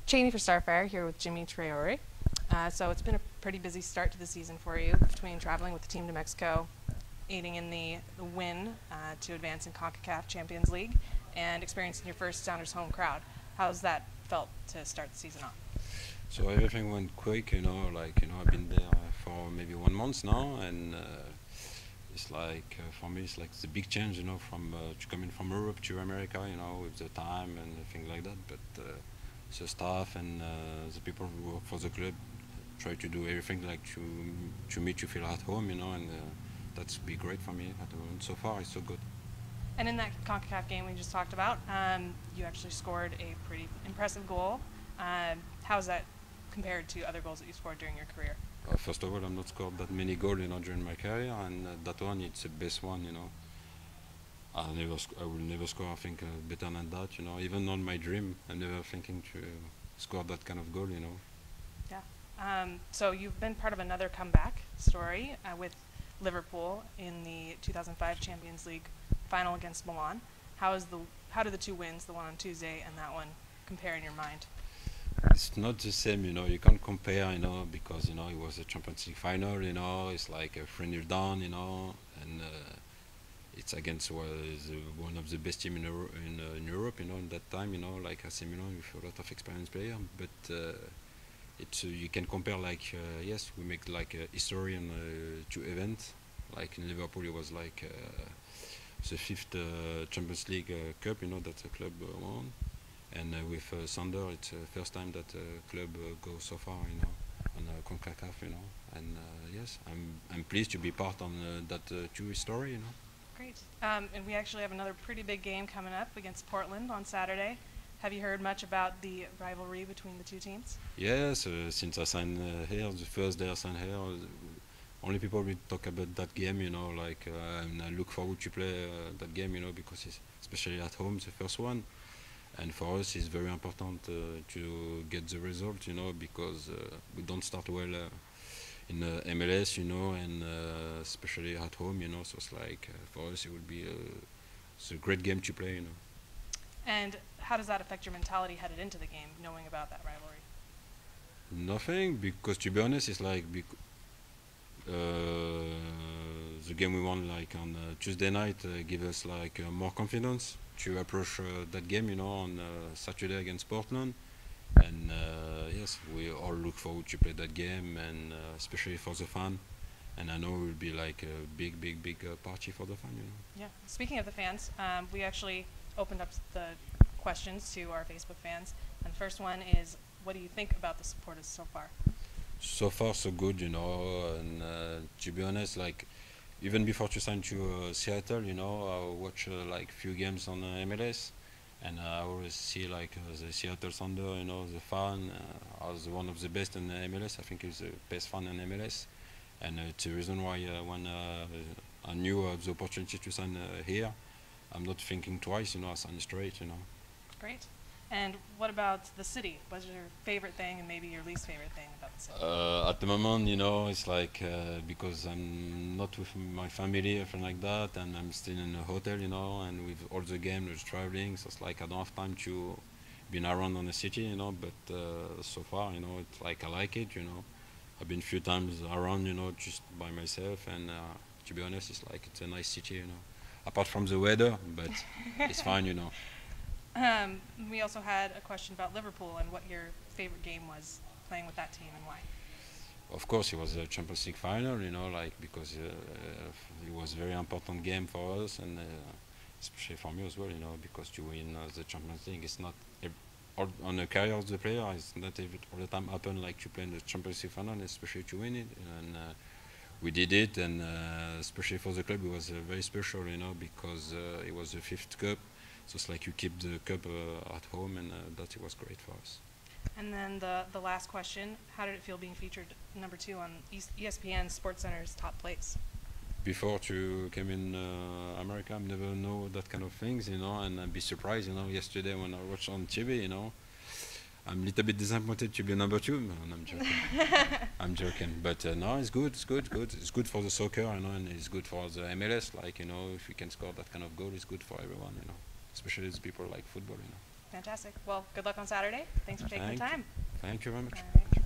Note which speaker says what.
Speaker 1: Cheney for Starfire here with Djimi Traore. So it's been a pretty busy start to the season for you between traveling with the team to Mexico, aiding in the win to advance in CONCACAF Champions League, and experiencing your first Sounders home crowd. How's that felt to start the season off?
Speaker 2: So everything went quick, I've been there for maybe 1 month now, and it's like for me it's like it's a big change, from coming from Europe to America, with the time and things like that. But the staff and the people who work for the club try to do everything like to make you feel at home, and that's be great for me at the moment. So far, it's so good.
Speaker 1: And in that CONCACAF game we just talked about, you actually scored a pretty impressive goal. How's that compared to other goals that you scored during your career?
Speaker 2: First of all, I'm not scored that many goals, during my career, and that one it's the best one, I will never score, I think, better than that, Even on my dream, I'm never thinking to score that kind of goal,
Speaker 1: Yeah. So you've been part of another comeback story with Liverpool in the 2005 Champions League final against Milan. How do the two wins, the one on Tuesday and that one, compare in your mind?
Speaker 2: It's not the same, you can't compare, because, it was a Champions League final, it's like a 3-0 down, and it's against one of the best teams in Europe, in that time, like AC Milan with a lot of experienced players. But it's you can compare, like, yes, we make like a history on two events. Like in Liverpool, it was like the fifth Champions League cup, that the club won. And with Sander, it's the first time that the club goes so far, on CONCACAF, And yes, I'm pleased to be part on that true story,
Speaker 1: Great. And we actually have another pretty big game coming up against Portland on Saturday. Have you heard much about the rivalry between the two teams?
Speaker 2: Yes, since I signed here, the first day I signed here, only people will talk about that game, and I look forward to play that game, because it's especially at home, the first one. And for us, it's very important to get the result, because we don't start well in MLS, and especially at home, So it's like for us, it will be it's a great game to play,
Speaker 1: And how does that affect your mentality headed into the game, knowing about that rivalry?
Speaker 2: Nothing, because to be honest, it's like the game we won like on Tuesday night give us like more confidence to approach that game, on Saturday against Portland. And yes, we all look forward to play that game, and especially for the fan. And I know it will be like a big party for the fan,
Speaker 1: Yeah. Speaking of the fans, we actually opened up the questions to our Facebook fans. And the first one is, what do you think about the supporters so far?
Speaker 2: So far, so good, And to be honest, like even before to sign to Seattle, I watch like few games on MLS. And I always see like the Seattle Thunder, the fan as one of the best in MLS. I think he's the best fan in MLS, and it's the reason why when I knew the opportunity to sign here, I'm not thinking twice. I signed straight.
Speaker 1: Great. And what about the city? What's your favorite thing and maybe your least favorite thing about the city?
Speaker 2: At the moment, it's like because I'm not with my family or anything like that, and I'm still in a hotel, and with all the games, with traveling, so it's like I don't have time to be around on the city, But so far, it's like I like it, I've been a few times around, just by myself, and to be honest, it's like it's a nice city, Apart from the weather, but it's fine,
Speaker 1: We also had a question about Liverpool and what your favorite game was playing with that team and why.
Speaker 2: Of course, it was a Champions League final, because it was a very important game for us, and especially for me as well, because to win the Champions League, it's not on the career of the player, it's not all the time happen like to play in the Champions League final, especially to win it, and we did it, and especially for the club, it was very special, because it was the fifth cup. So it's like you keep the cup at home, and that it was great for us.
Speaker 1: And then the last question, how did it feel being featured number 2 on ESPN SportsCenter's Top Plays?
Speaker 2: Before to come in America, I never know that kind of things, and I'd be surprised, yesterday when I watched on TV, I'm a little bit disappointed to be number 2, and I'm joking. I'm joking, but no, it's good, It's good for the soccer, and it's good for the MLS, like, if you can score that kind of goal, it's good for everyone, especially the people like football,
Speaker 1: Fantastic. Well, good luck on Saturday. Thanks for taking the
Speaker 2: Thank you.
Speaker 1: time.
Speaker 2: Thank you very much.
Speaker 1: All right.